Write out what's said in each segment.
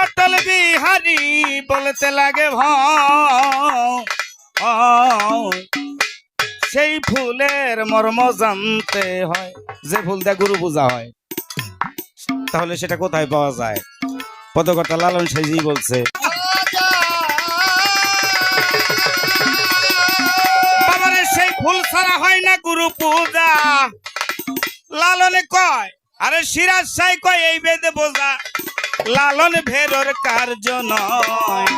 অটল বিহারী বলতে লাগে ভয় সেই ফুলের মর্ম জানতে হয়। যে ফুল দিয়ে গুরু পূজা হয় তাহলে সেটা কোথায় পাওয়া যায়? পদকর্তা লালন সাইজি বলছে, বাবারে সেই ফুল ছাড়া হয় না গুরু পূজা। লালনে কয়, আরে সিরাজ সাই কয় এই বেদে বোঝা, লালন ভেরোর কার্য নয়,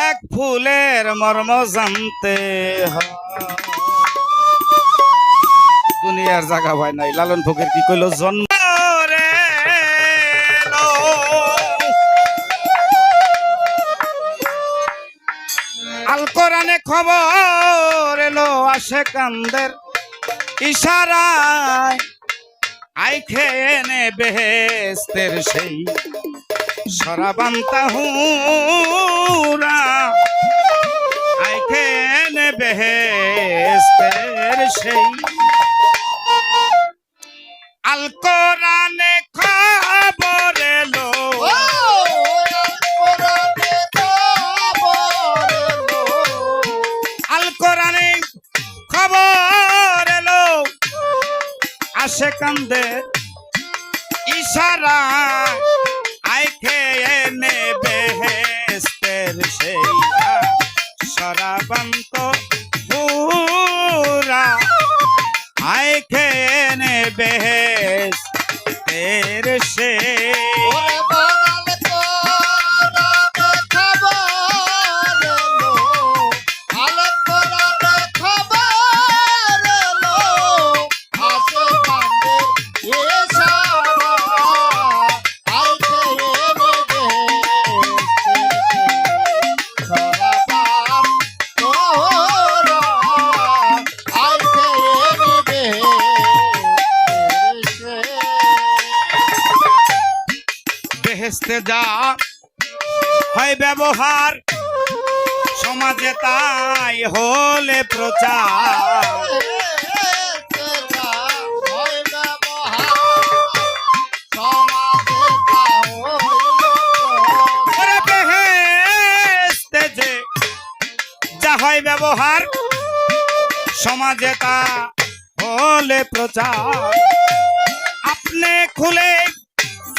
এক ফুলের মর্ম জানতে হয়। দুনিয়ার জায়গা হয় নাই। লালন ফকির কি কইল, জন্ম রে আল কোরআনে খবর এলো আসে কান্দের ইশারায়, আই খেয়ে নে বেহেস্তের সেই সরাবান্তা হুরা, আই খেয়ে নে বেহেস্তের সেই। আল কোরআনে খবর এলো, আল কোরআনে খবর এলো আসে কান্দে ইশারা, আই খেয়ে নে বেহেস্তের সেই সরাবান্ত পুরা, আই খেয়ে নে বেহেস্তের সেই। বেহেস্তে যা হয় ব্যবহার, সমাজে তাই হলে প্রচার। বেহেস্তে যে যা হয় ব্যবহার, সমাজে তা হলে প্রচার। আপনি খুলে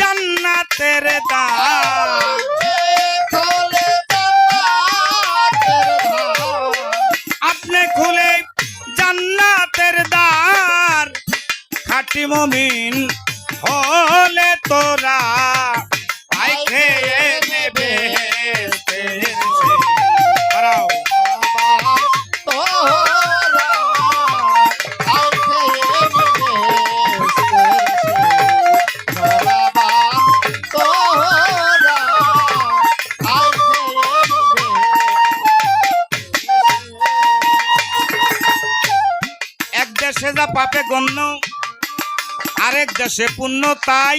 জান্নাতের দ্বার, আপনি খুলে জান্নাতের দ্বার, খাঁটি মুমিন হলে তোরা, আই খেয়ে নেবে দেশে যা পাপে গণ্য, আরেক দেশে পুণ্য, তাই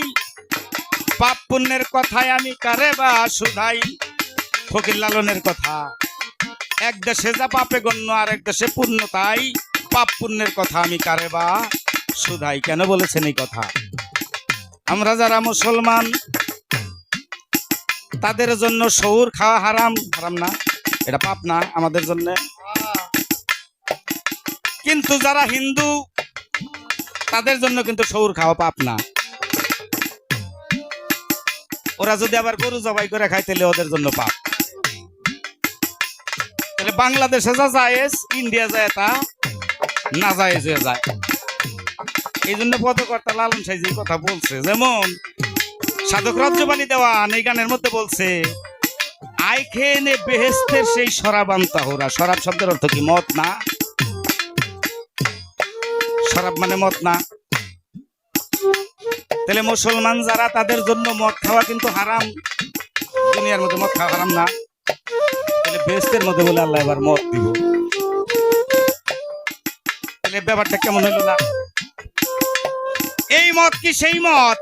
পাপ পুণ্যের কথায় আমি কারে বা শুধাই। ফকির লালনের কথা, এক দেশে যা পাপে গণ্য, আরেক দেশে পুণ্য, তাই পাপ পুণ্যের কথা আমি কারে বা শুধাই। কেন বলেছেন এই কথা? আমরা যারা মুসলমান তাদের জন্য সউর খাওয়া হারাম। হারাম না, এটা পাপ না আমাদের জন্য। কিন্তু যারা হিন্দু তাদের জন্য কিন্তু সউর খাওয়া পাপ না। ওরা যদি আবার গরু জবাই করে খায় তাহলে ওদের জন্য পাপ। তাহলে বাংলাদেশে যা জায়েজ, ইন্ডিয়া যায় তা না জায়েজ হয়ে যায়। এই জন্য পদকর্তা লালন সাইজি কথা বলছে। যেমন সাধক রাজ্যবাণী দেওয়ান এই গানের মধ্যে বলছে, আই খেয়ে নে বেহেস্তের সেই শরাবান্তা হোরা। শরাব শব্দের অর্থ কি? মদ না? শরাব মানে মদ না? তাহলে মুসলমান যারা তাদের জন্য মদ খাওয়া কিন্তু হারাম। দুনিয়ার মধ্যে মদ খাওয়া হারাম না, তাহলে বেহেস্তের মধ্যে বলে আল্লাহ এবার মদ দিব। তাহলে ব্যাপারটা কেমন হইল না? এই মদ কি সেই মদ?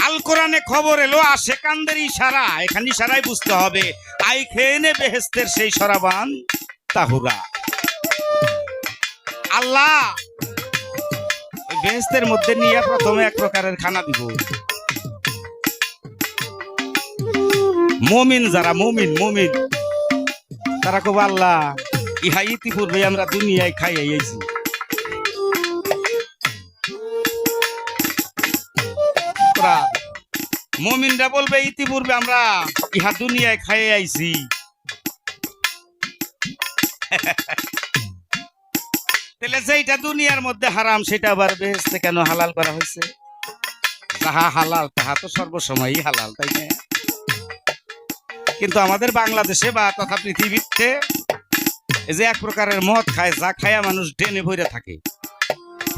আল কোরআনে খবর এলো আসে কান্দের ইশারা। এখানে ইশারাই বুঝতে হবে, আই খেয়ে নে বেহেস্তের সেই শরাবান তাহুরা। আল্লাহ বেহেস্তের মধ্যে নিয়ে প্রথমে এক প্রকারের খানা দিব, মুমিন যারা মুমিন মুমিন তারা খুব আল্লাহ ইহা ইতিপূর্বে আমরা দুনিয়ায় খাই আইছি মুমিনরা বলবে ইতিপূর্বে আমরা ইহা দুনিয়ায় খাই আইছি তাহলে যেটা দুনিয়ার মধ্যে হারাম সেটা আবার বেহেশতে কেন হালাল করা হয়েছে তাহা হালাল তাহা তো সর্বসময়ই হালাল তাই না কিন্তু আমাদের বাংলাদেশে বা তথা পৃথিবীতে এই যে এক প্রকারের মদ খায় যা খায়া মানুষ ডেনে ভরে থাকে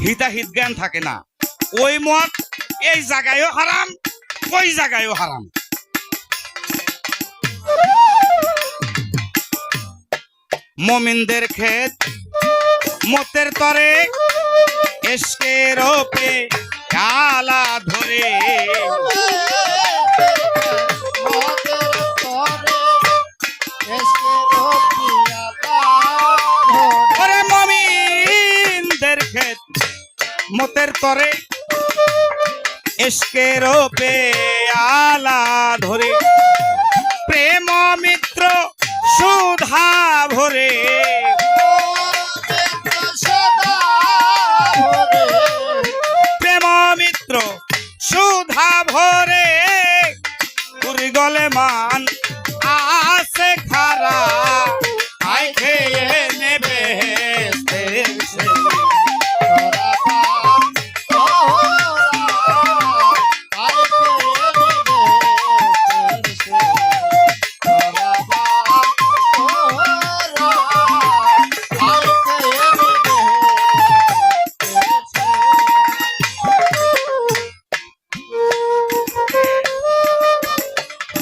হিতাহিত জ্ঞান থাকে না ওই মদ এই জায়গায়ও হারাম ওই জায়গায়ও হারাম মুমিনদের ক্ষেত মতের তরে এসকের ওপে আলা ধরে ওরে মুমিনদের ক্ষেত মতের তরে এসকের ওপে আলা ধরে প্রেম মিত্র সুধা ভরে প্রেম মিত্র সুধা ভরে পুরি গলে মান আসে খারা আই খেয়ে নেবে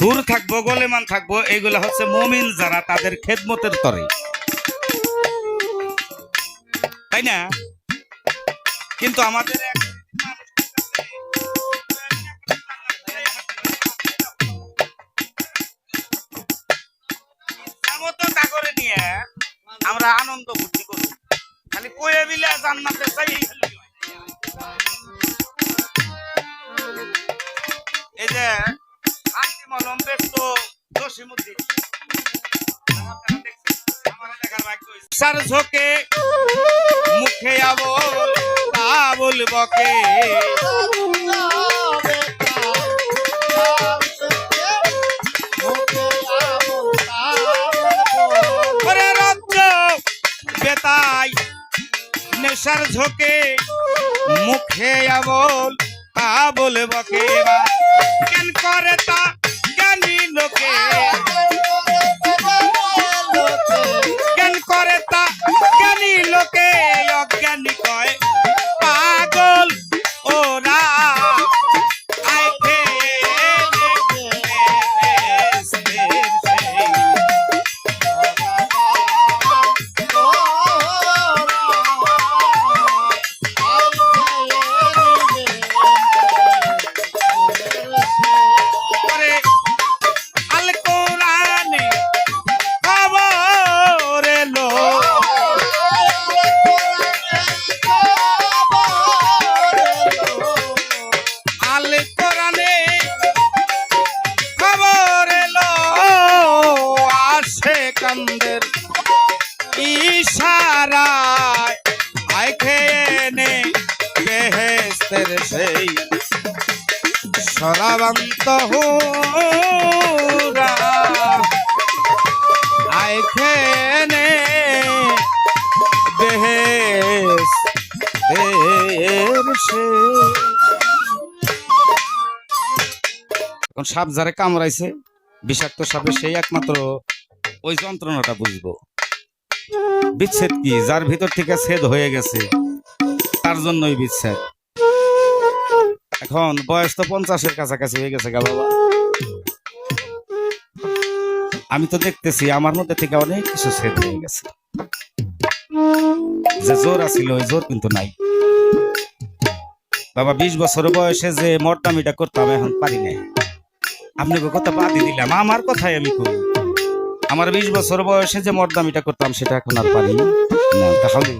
দূর থাকবো গোলেমান থাকবো এইগুলা হচ্ছে মুমিন যারা তাদের খেদমতের তরে তাই না কিন্তু আমাদের করে নিয়ে আমরা আনন্দ ফুর্তি করি খালি কয়ে বিলে জান্নাতে চাই এই যে মলম ব্যস্ত জসিমুদ্দিন সার ঝোঁকে মুখে আবল আবল বকে রাজ্য বেতাই নেশার ঝোঁকে মুখে আবল আবল বকে কেন করে তা জ্ঞানী লোকে জ্ঞান করে তা জ্ঞানী লোকে অজ্ঞানী কয় পাগল ওরা ইশারায় আই খেয়ে নে বেহেশতের সেই সরাবন্ত হুরা আই খেয়ে নে বেহেশতের সেই এখন সাপ যারে কামড়াইছে বিষাক্ত সাপে সেই একমাত্র ওই যন্ত্রণাটা বুঝবো বিচ্ছেদ কি যার ভিতর থেকে ছেদ হয়ে গেছে তার জন্যই বিচ্ছেদ এখন বয়স তো 50-এর কাছাকাছি হয়ে গেছে গা বাবা আমি তো দেখতেছি আমার মধ্যে থেকে অনেক কিছু ছেদ হয়ে গেছে যে জোর আছিল ওই জোর কিন্তু নাই বাবা 20 বছর বয়সে যে মর্দামিটা করতাম এখন পারি না আপনাকে কথা বাদই দিলাম আমার কথাই আমি করি আমার 20 বছর বয়সে যে মর্দামিটা করতাম সেটা এখন আর পারি না তাহলে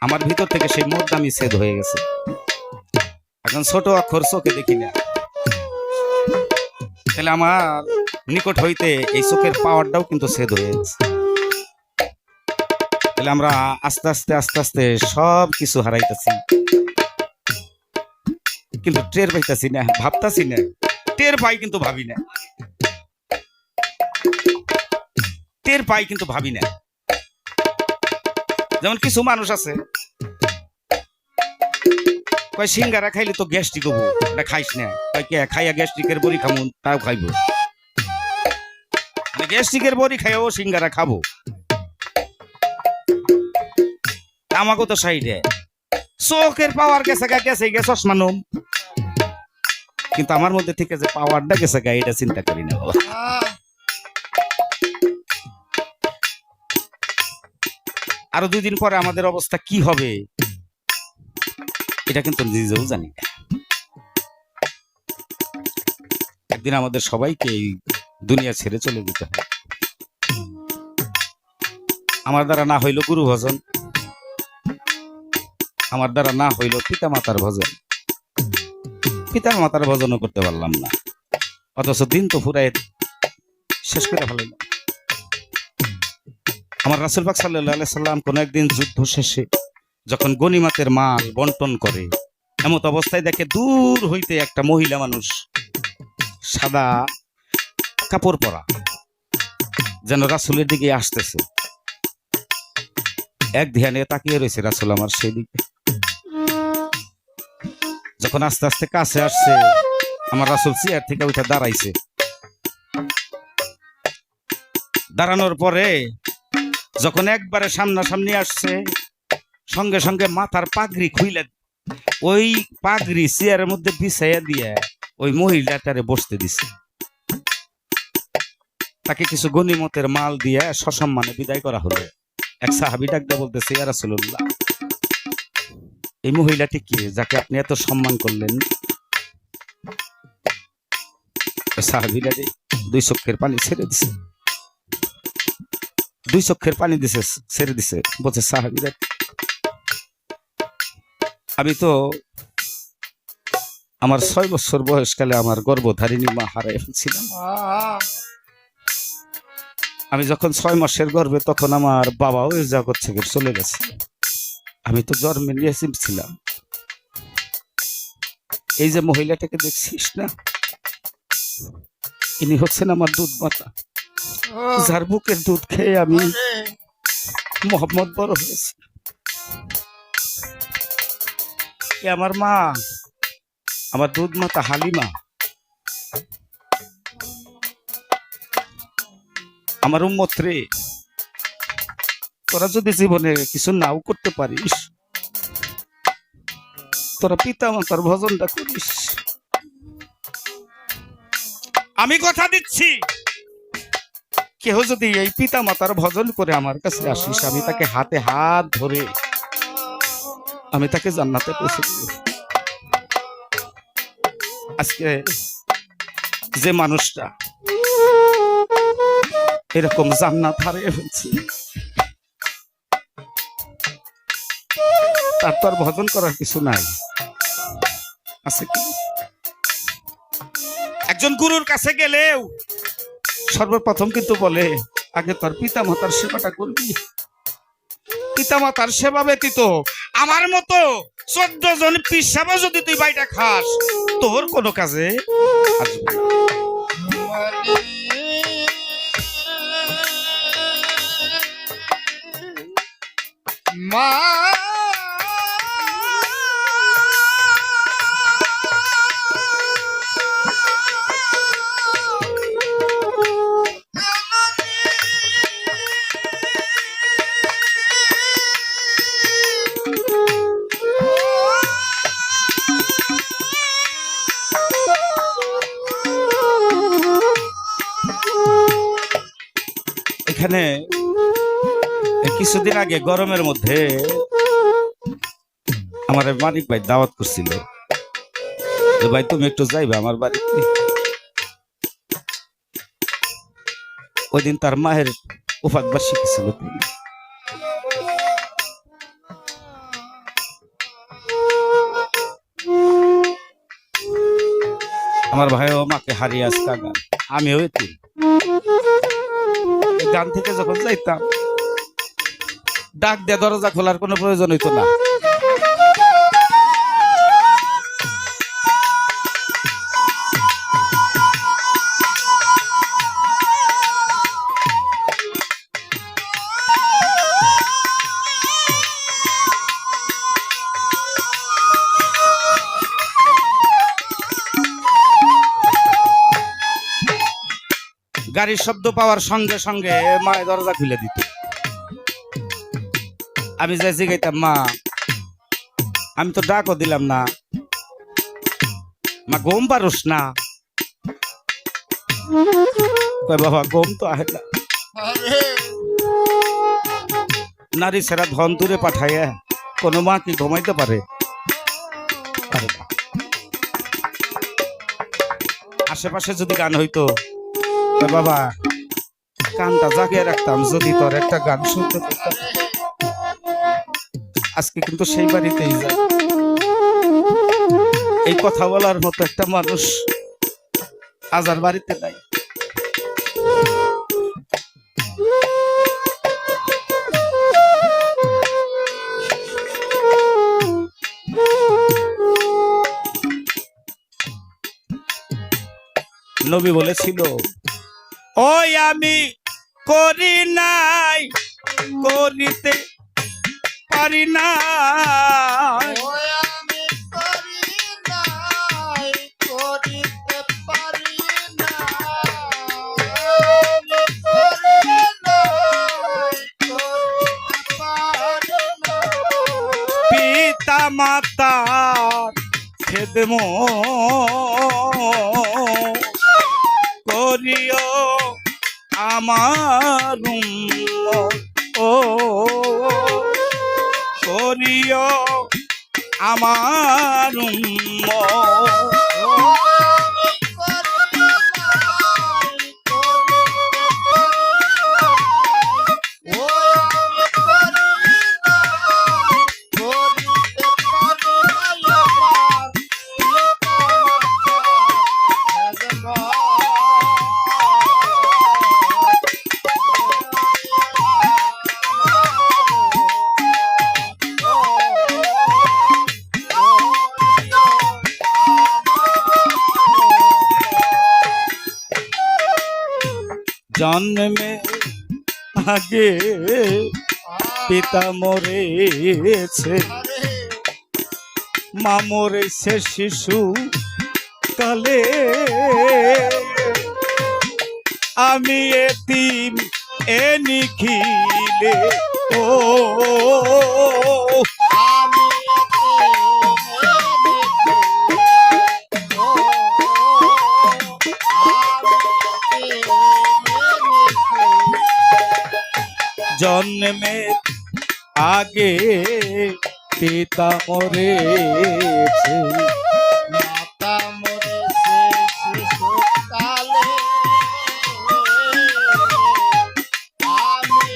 আমার ভিতর থেকে সেই মর্দামি ছেদ হয়ে গেছে এখন ছোট অক্ষর চোখে দেখি না তাহলে আমার নিকট হইতে এই চোখের পাওয়ারটাও কিন্তু ছেদ হয়েছে। তাহলে আমরা আস্তে আস্তে আস্তে আস্তে সব কিছু হারাইতেছি, কিন্তু টের পাইতাছি না, ভাবতাছি না। টের পাই কিন্তু ভাবি না, টের পাই কিন্তু ভাবি না। যেমন কিছু মানুষ আছে কয় সিঙ্গারা খাইলে তো গ্যাস্ট্রিক হবো, এটা খাইস না। কয় কে খাইয়া গ্যাস্ট্রিকের বড়ি খামু, তাও খাইবো। গ্যাস্ট্রিকের বড়ি খাইও সিঙ্গারা খাবো, আমাকে তো সাইডে চোখের পাওয়ার গেছে গা, গেছে গে চশমা নুম, কিন্তু আমার মধ্যে থেকে যে পাওয়ারটা গেছে গা এটা চিন্তা করি না। আরো 2 দিন পরে আমাদের অবস্থা কি হবে এটা কিন্তু নিজেও জানি না। একদিন আমাদের সবাইকে এই দুনিয়া ছেড়ে চলে যেতে হবে। আমার দ্বারা না হইল গুরু ভজন, আমার দ্বারা না হইল পিতা মাতার ভজন, পিতার মাতার ভজনও করতে পারলাম না, অথচ দিন তো ফুরাই শেষ করে ফেলাইলাম। আমার রাসূল পাক সাল্লাল্লাহু আলাইহি সাল্লাম কোন একদিন যুদ্ধ শেষে যখন গনিমতের মাল বন্টন করে, এমত অবস্থায় দেখে দূর হইতে একটা মহিলা মানুষ সাদা কাপড় পরা যেন রাসূলের দিকে আসতেছে। এক ধ্যানে তাকিয়ে রয়েছে রাসূল আমার সেই দিকে। যখন আস্তে আস্তে কাছে আসছে, আমার রাসূল চেয়ার থেকে উঠে দাঁড়াইছে। দাঁড়ানোর পরে যখন একবারে সামনাসামনি আসছে, সঙ্গে সঙ্গে মাথার পাগড়ি খুইলে ওই পাগড়ি চেয়ারের মধ্যে বিছাইয়া দিয়ে ওই মহিলাটারে বসতে দিছে। তাকে কিছু গনিমতের মাল দিয়ে সসম্মানে বিদায় করা হলো। এক সাহাবী ডাক দিয়ে বলতেছে, ইয়া রাসূলুল্লাহ, এই মহিলাটি কে যাকে আপনি এত সম্মান করলেন? সাহাবীরা 2 চোখের পানি ছেড়ে দিছে, 2 চোখের পানি দিছে, ছেড়ে দিছে। বলছে সাহাবীরা, আমি তো আমার 6 বছর বয়সকালে আমার গর্ভধারিণী মা হারাই ফেলছিলাম। আমি যখন 6 মাসের গর্ভে, তখন আমার বাবা ওই জগৎ থেকে চলে গেছে। আমি তো জন্মে নিয়ে ছিলাম। এই যে মহিলাটাকে দেখছিস না, ইনি হচ্ছেন আমার দুধ মাতা, যার বুকের দুধ খেয়ে আমি মোহাম্মদ বড় হয়েছি। আমার মা, আমার দুধ মাতা হালিমা, আমার উম্মত রে, তোরা যদি জীবনে কিছু নাও করতে পারিস, তোরা পিতা মাতার ভজনটা করিস। আমি কথা দিচ্ছি, কেহ যদি এই পিতা মাতার ভজন করে আমার কাছে আসিস, আমি তাকে হাতে হাত ধরে আমি তাকে জান্নাতে পৌঁছে দেব। আজকে যে মানুষটা এরকম জান্নাত হারিয়ে ফেলছে, তার তো আর ভজন করার কিছু নাই, আছে কি? একজন গুরুর কাছে গেলেও সর্বপ্রথম কিন্তু বলে, আগে তোর পিতা মাতার সেবাটা করবি। পিতা মাতার সেবা ব্যতীত আমার মতো 14 জন পিসাবও যদি তুই বাইটা খাস, তোর কোনো কাজে আসবে না। মা এখানে কিছুদিন আগে গরমের মধ্যে আমার মানিক ভাই দাওয়াত করছিল, ভাই তুমি একটু যাইবে আমার বাড়িতে। ওই দিন তার মায়ের উফাত বার্ষিকী ছিল। আমার ভাইও মাকে হারিয়ে আসতে, আমিও এতিম। এই গান থেকে যখন যাইতাম ডাক দিয়ে দরজা খোলার কোনো প্রয়োজন হইতো না। গাড়ির শব্দ পাওয়ার সঙ্গে সঙ্গে মায়ের দরজা খুলে দিত। আমি যাই জিগাইতাম, মা আমি তো ডাকও দিলাম না, মা ঘুম পারুস না? কয় বাবা ঘুম তো আহে না, আরে নারী সেরা ধন দূরে পাঠায় কোনো মা কি ঘুমাইতে পারে? পারে না। আশেপাশে যদি গান হইতো, কয় বাবা কানটা জাগিয়ে রাখতাম যদি তোর একটা গান শুনতে পেতাম। আজকে কিন্তু সেই বাড়িতেই যায়, এই কথা বলার মতো একটা মানুষ আজ আর বাড়িতে নাই। নবী বলেছিল, ওই আমি করি নাই করিতে পারি না, ওই আমি করি নাই করিতে পারি না, আমি করি নাই করিতে পারি না। পিতা মাতা খেদম করিও আমার ও করিও আমার জন্মে আগে পিতা মরেছে, মা মরেছে শিশু কালে, আমি এতিম এ নিখিলে ও জন্মের আগে পিতা মরেছে, মাতা মরেছে শিশুকালে, আমি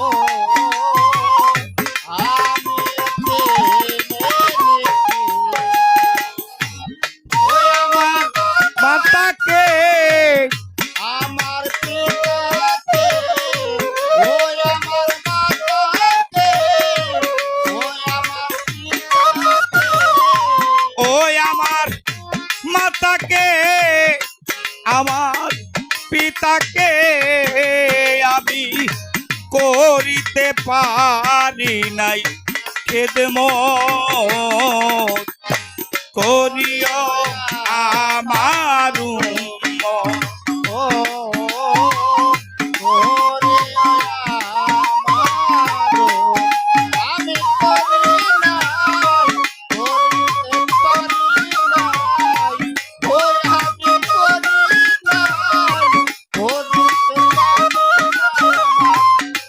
ও আমি ওই আমার মাতাকে আমার পিতাকে, ওই আমার মাতাকে, ওই আমার পিতাকে, ওই আমার মাতাকে আমার পিতাকে আমি করিতে পারি নাই খেদমত করিও আমার ও ওরে আমারো, আমি করি নাই করিতে পারি নাই, ওই আমি করি নাই করিতে পারি নাই,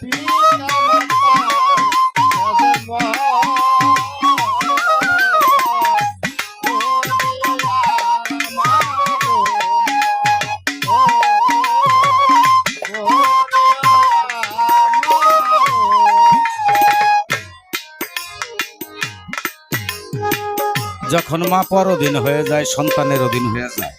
পিতা যখন মা পরদিন হয়ে যায় সন্তানের অধীন হয়ে যায়,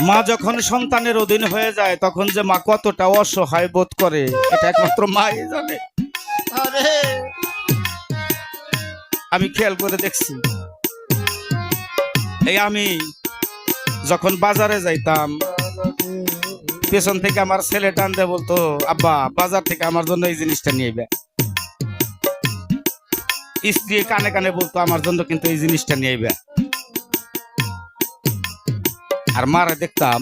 মা যখন সন্তানের অধীন হয়ে যায় তখন যে মা কতটা অসহায় বোধ করে এটা একমাত্র মাই জানে। আরে আমি খেয়াল করে দেখছি, এই আমি যখন বাজারে যাইতাম পেছন থেকে আমার ছেলে টানতে বলতো, আব্বা বাজার থেকে আমার জন্য এই জিনিসটা নিয়ে বে। স্ত্রী কানে কানে বলতো আমার জন্য কিন্তু এই জিনিসটা নিয়ে বে। আর মারা দেখতাম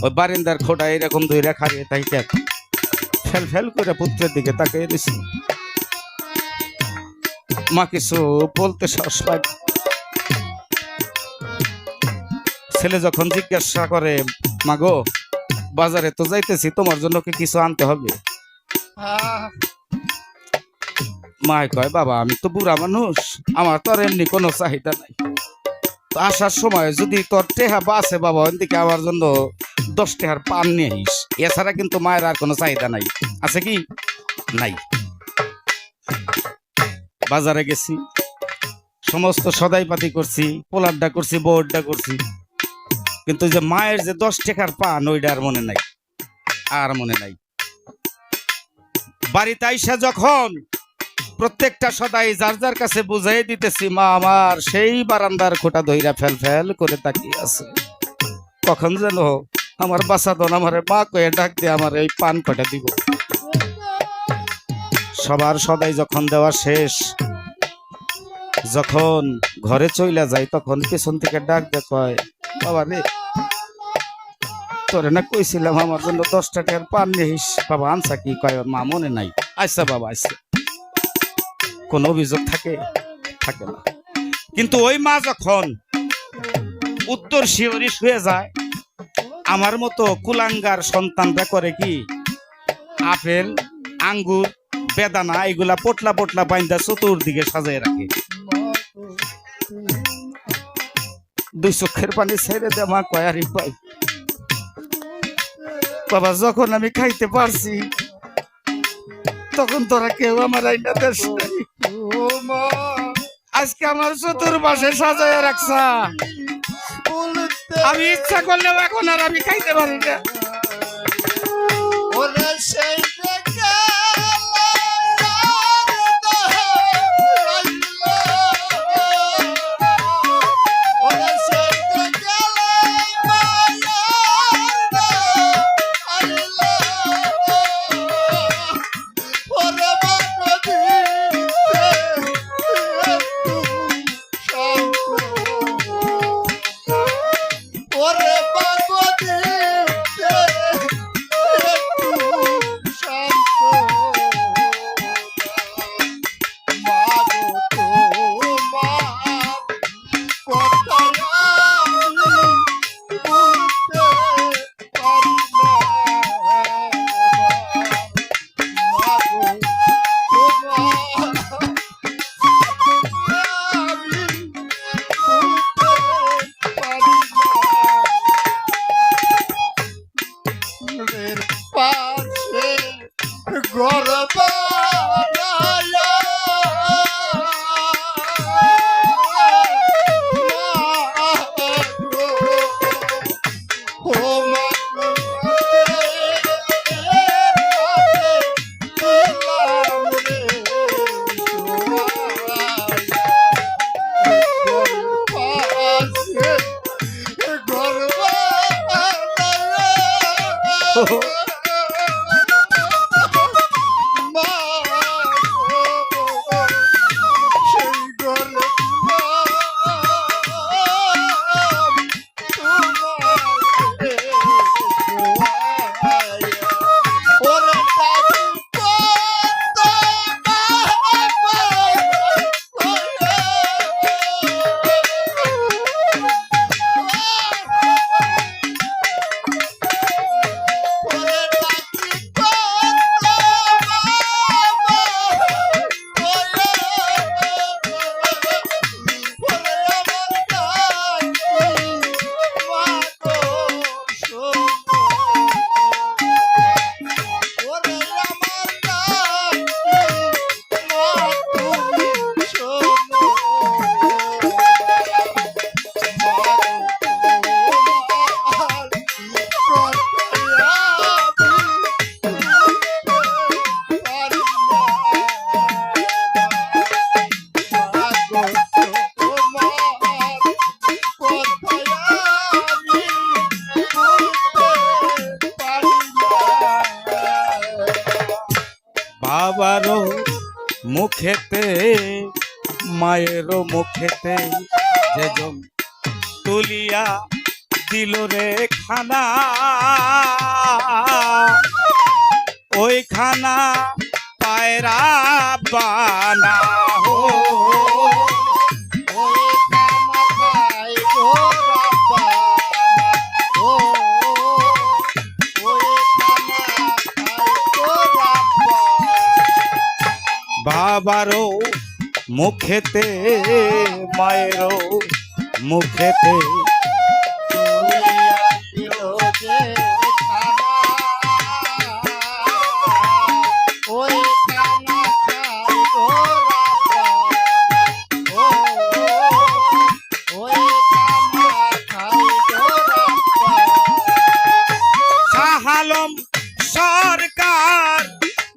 ওই বারিন্দার খোটা এরকম ধরে খারিয়ে তাই ফেল ফেল করে পুত্রের দিকে তাকিয়ে দিছি। মা কিছু বলতে সাহস পায়। ছেলে যখন জিজ্ঞাসা করে, মা গো বাজারে তো যাইতেছি, তোমার জন্য কি কিছু আনতে হবে? মা কয়, বাবা আমি তো বুড়া মানুষ, আমার তো আর এমনি কোনো চাহিদা নাই, তো আসার সময় যদি তোর টেহা বাসে বাবা ওইদিকে আমার জন্য 10 টেহার পান নিয়ে আইস, এছাড়া কিন্তু মায়ের আর কোনো চাহিদা নাই। আছে কি? নাই। বাজারে গেছি, সমস্ত সদাইপাতি করছি, পোলারডা করছি, বোর্ডটা করছি, কিন্তু যে মায়ের যে 10 টাকার পান ওইটা আর মনে নাই, আর মনে নাই। বাড়িতে আইসা যখন প্রত্যেকটা সদাই যার যার কাছে বুঝাই দিতেছি, মা আমার সেই বারান্দার খোটা ধইরা ফেল ফেল করে তাকিয়ে আছে। কখন যেন আমার বাসাদন আমার মা কয়ে ডাক দিয়ে আমার এই পান কটা দিব। সবার সদাই যখন দেওয়া শেষ, যখন ঘরে চইলা যায় তখন পেছন থেকে ডাক দিয়ে কয়, বাবা রে তোরে না কইছিলাম আমার জন্য 10 টাকার পান নিস, বাবা আনসা কি? কয় মা মনে নাই। আচ্ছা বাবা আচ্ছা। কোন অভিযোগ থাকে? থাকে না। কিন্তু ওই মা যখন উত্তর শিওরি শুয়ে যায়, আমার মতো কুলাঙ্গার সন্তানরা করে কি, আপেল আঙ্গুর বেদানা এগুলা পোটলা পোটলা বাইন্দা চতুর্দিকে সাজায় রাখে। 2 চোখের পানি ছেড়ে দে মা কয়, আরে ভাই বাবা যখন আমি খাইতে পারছি তখন তোরা কেউ আমার আইনা দেশ নাই। আজকে আমার চতুর্পাশে সাজায় রাখছা, আমি ইচ্ছা করলেও এখন আর আমি খাইতে পারি না। ওরে সেই বাবারও মুখেতে মায়েরও মুখেতে যেজন তুলিয়া দিল রে খানা, ওই খানা পায়রা বানা হো। ওই খানা খাই গো রাব্বা ও ওই খানা খাই গো রাব্বা বাবারও মুখেতে মায়েরও মুখেতে তুলিয়া দিল যে খানা ওই খানা খাই গো রাব্বা ও ওই খানা খাই গো রাব্বা শাহ আলম সরকার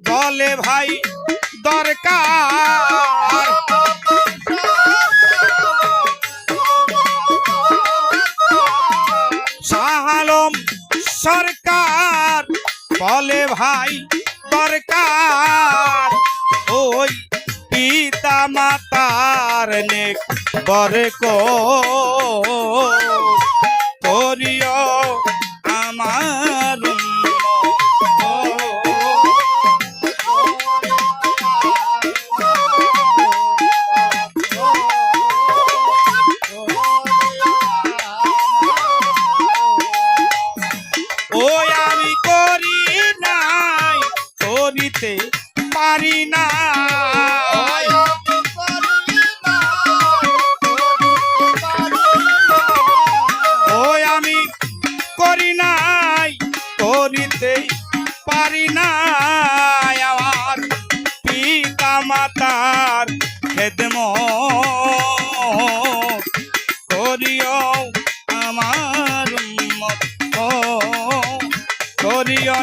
বলে ভাই দরকার, শাহ আলম সরকার বলে ভাই দরকার, ওই পিতা মাতার নেক বরে করিও আমার ওই আমি করি নাই করিতে পারি না, ওই আমি করি নাই করিতে পারি না, আমার পিতা মাতার খেদমত করিও আমার উম্মত করিও